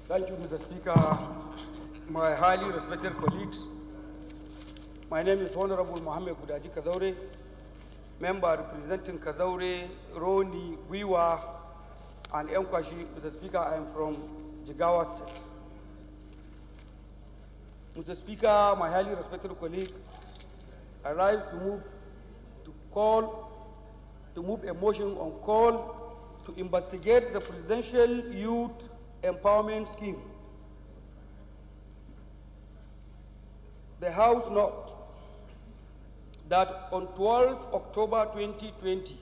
Thank you, Mr. Speaker. My highly respected colleagues, my name is Honorable Mohammed Gudaji Kazaure, member representing Kazaure, Roni, Gwiwa, and Emkwashi. Mr. Speaker, I am from Jigawa State. Mr. Speaker, my highly respected colleague, I rise to move a motion on call to investigate the Presidential Youth Empowerment Scheme. The House notes that on 12 October 2020,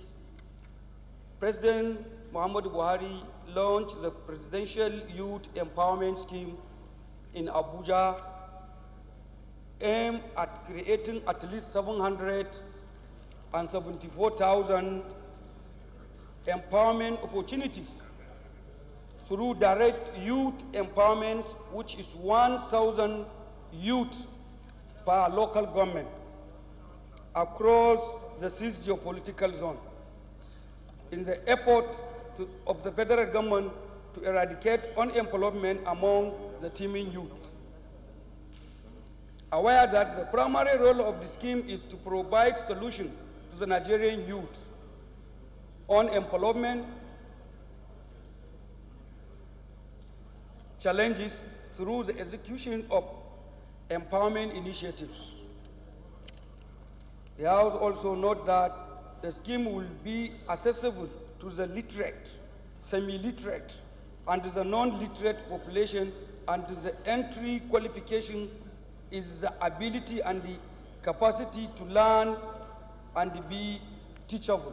President Muhammadu Buhari launched the Presidential Youth Empowerment Scheme in Abuja, aimed at creating at least 774,000 empowerment opportunities through direct youth empowerment, which is 1,000 youth per local government across the 6 geopolitical zone, in the effort of the federal government to eradicate unemployment among the teeming youth. Aware that the primary role of the scheme is to provide solutions to the Nigerian youth unemployment challenges through the execution of empowerment initiatives. The House also notes that the scheme will be accessible to the literate, semi-literate, and the non-literate population, and the entry qualification is the ability and the capacity to learn and be teachable.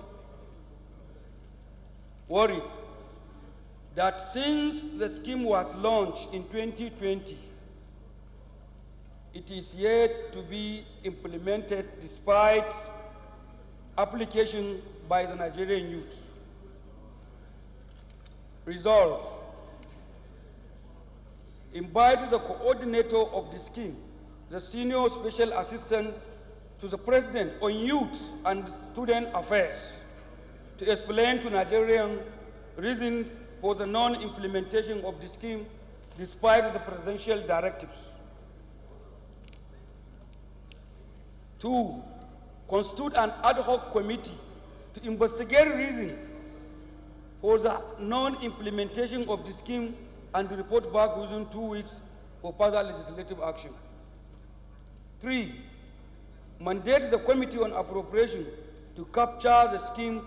Worried that since the scheme was launched in 2020, it is yet to be implemented despite application by the Nigerian youth. Resolve: invite the coordinator of the scheme, the Senior Special Assistant to the President on Youth and Student Affairs, to explain to Nigerians reason for the non-implementation of the scheme despite the presidential directives. 2, constitute an ad hoc committee to investigate reason for the non-implementation of the scheme and report back within 2 weeks for further legislative action. 3, mandate the Committee on Appropriation to capture the scheme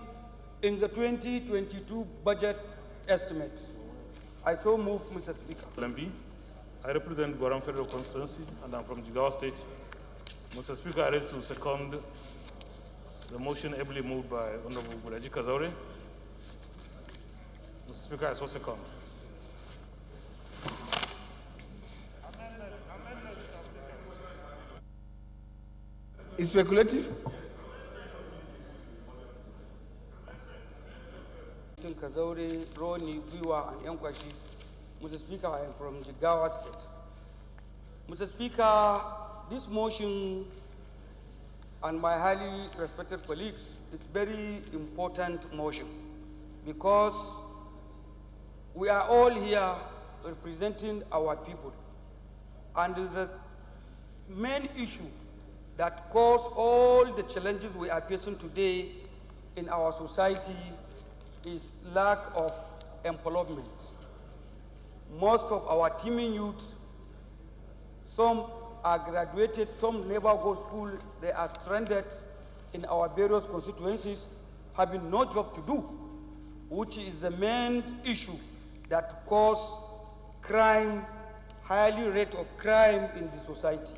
in the 2022 budget estimate. I so move, Mr. Speaker. LMB, I represent Gwaram Federal Constituency and I'm from Jigawa State. Mr. Speaker, I raise to second the motion ably moved by Honorable Gudaji Kazaure. Mr. Speaker, I so second. Is speculative? Kazaure, Roni, Gwiwa, and Emkwashi. Mr. Speaker, I am from Jigawa State. Mr. Speaker, this motion and my highly respected colleagues is very important motion because we are all here representing our people. And the main issue that cause all the challenges we are facing today in our society is lack of employment. Most of our teeming youth, some are graduated, some never go to school, they are stranded in our various constituencies, having no job to do, which is the main issue that cause crime, highly rate of crime in the society,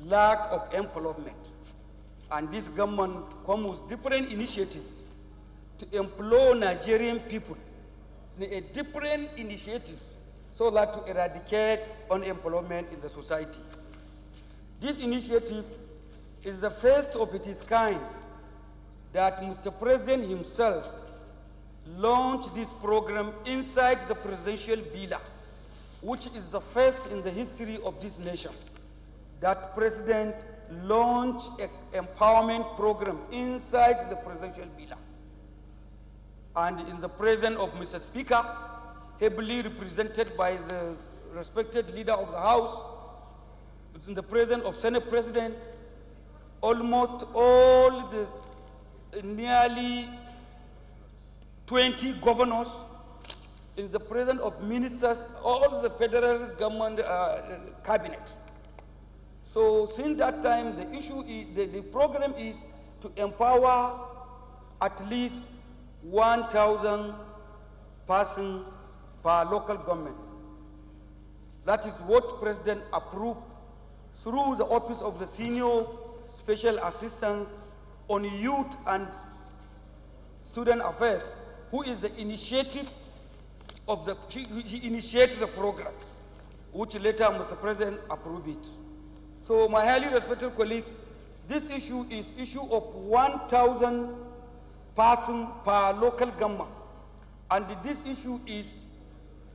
lack of employment. And this government comes with different initiatives to employ Nigerian people in a different initiatives so that to eradicate unemployment in the society. This initiative is the first of its kind that Mr. President himself launched this program inside the presidential villa, which is the first in the history of this nation, that President launched an empowerment program inside the presidential villa. And in the presence of Mr. Speaker, heavily represented by the respected leader of the House, it's in the presence of Senate President, almost all the nearly 20 governors, in the presence of ministers, all the federal government cabinet. So since that time, the issue is, the program is to empower at least 1,000 persons per local government. That is what President approved through the Office of the Senior Special Assistant on Youth and Student Affairs, who is the initiative of the, he initiates the program, which later Mr. President approved it. So my highly respected colleagues, this issue is issue of 1,000 person per local government. And this issue is,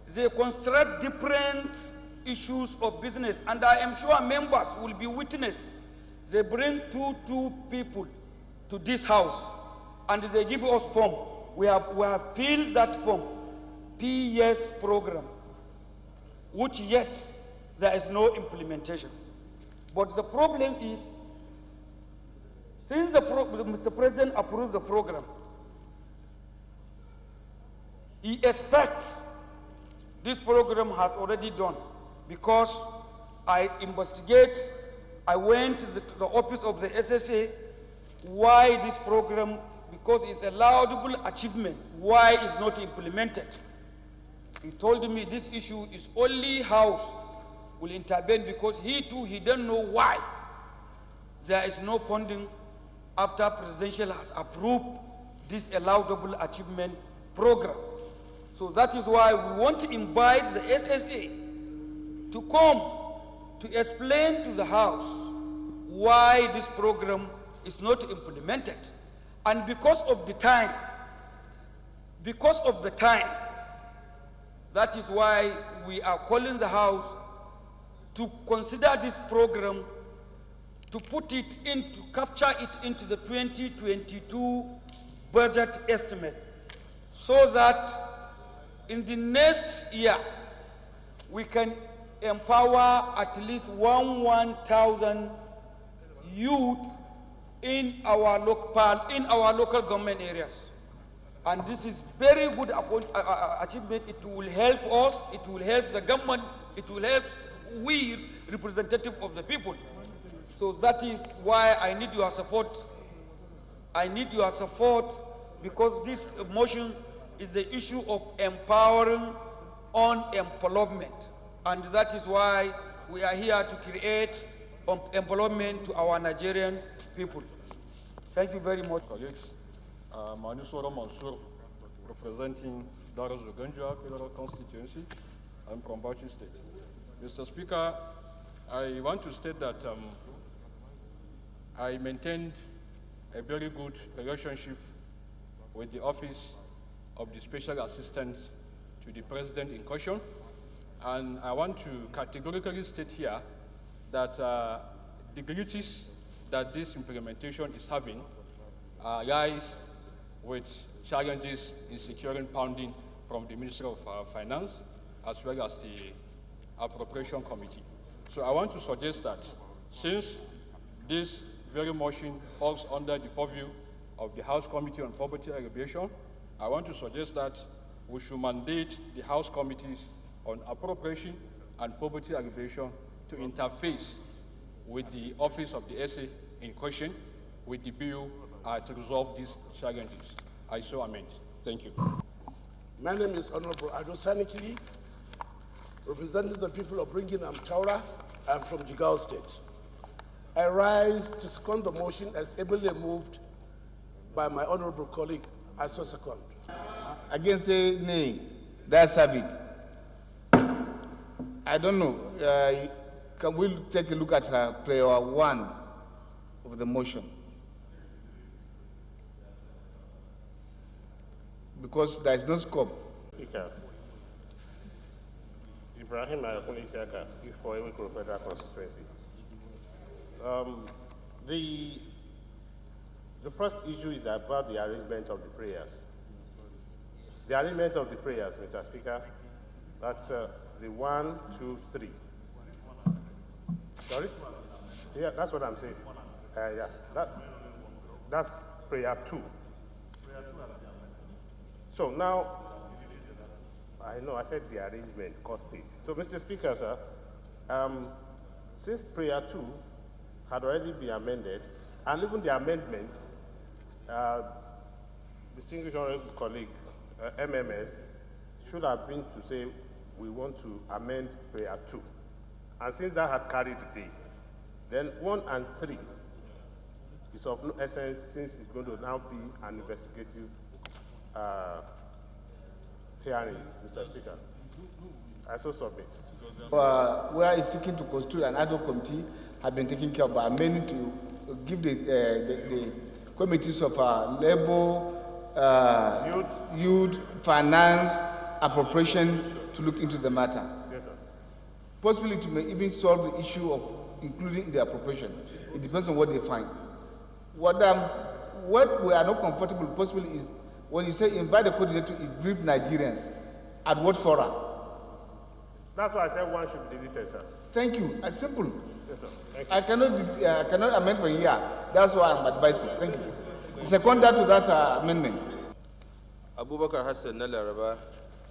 they construct different issues of business. And I am sure members will be witness. They bring two people to this house and they give us form. We have filled that form, PS program, which yet there is no implementation. But the problem is, since Mr. President approved the program, he expects this program has already done, because I investigate, I went to the office of the SSA, why this program, because it's a laudable achievement, why it's not implemented. He told me this issue is only House will intervene, because he too, he don't know why there is no funding after presidential has approved this laudable achievement program. So that is why we want to invite the SSA to come to explain to the House why this program is not implemented. And because of the time, that is why we are calling the House to consider this program, to put it in, to capture it into the 2022 budget estimate, so that in the next year, we can empower at least 1,000 youth in our local government areas. And this is very good achievement. It will help us, it will help the government, it will help we, representative of the people. So that is why I need your support. I need your support, because this motion is the issue of empowering employment. And that is why we are here to create employment to our Nigerian people. Thank you very much. Colleagues, Manusoro Mansour, representing Daras Uganjua Federal Constituency. I'm from Bauchi State. Mr. Speaker, I want to state that I maintained a very good relationship with the Office of the Special Assistant to the President in question. And I want to categorically state here that the glitches that this implementation is having lies with challenges in securing funding from the Ministry of Finance as well as the Appropriation Committee. So I want to suggest that since this very motion falls under the purview of the House Committee on Poverty Alleviation, I want to suggest that we should mandate the House Committees on Appropriation and Poverty Alleviation to interface with the Office of the SA in question with the bill to resolve these challenges. I so amend. Thank you. My name is Honorable Ado Sanikili, representing the people of Bringing Taura. I'm from Jigawa State. I rise to second the motion as ably moved by my honorable colleague. I so second. Against say nay. That's it. I don't know. Can we take a look at prayer 1 of the motion? Because there is no scope. Speaker, Ibrahim Ayakuni Isiaka, for Ewiko Federal Constituency. The first issue is about the arrangement of the prayers. The arrangement of the prayers, Mr. Speaker, That's the 1, 2, 3. Sorry? Yeah, that's what I'm saying. Yeah, that's prayer 2. So now, I know I said the arrangement cost it. So, Mr. Speaker, sir, since prayer 2 had already been amended, and even the amendment, distinguished honorable colleague, MMS, should have been to say we want to amend prayer 2. And since that had carried the day, then 1 and 3 is of no essence since it's going to now be an investigative hearing, Mr. Speaker. I so submit. Where is seeking to constitute an ad hoc committee have been taken care of by amending to give the committees of labor, youth, finance, appropriation to look into the matter. Yes, sir. Possibly to may even solve the issue of including the appropriation. It depends on what they find. What we are not comfortable possibly is when you say invite the coordinator to brief Nigerians, at what fora? That's why I said 1 should be deleted, sir. Thank you. It's simple. Yes, sir. Thank you. I cannot amend for a year. That's why I'm advising. Thank you. Secondary to that amendment. Abubakar Hassan Nalaraba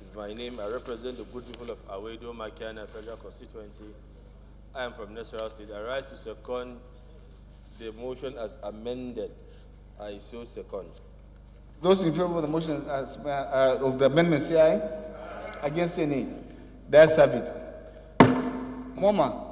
is my name. I represent the good people of Awedo Makiana Federal Constituency. I am from Nasarawa State. I rise to second the motion as amended. I so second. Those in favor of the motion of the amendment say aye. Against say nay. That's have it. Moma.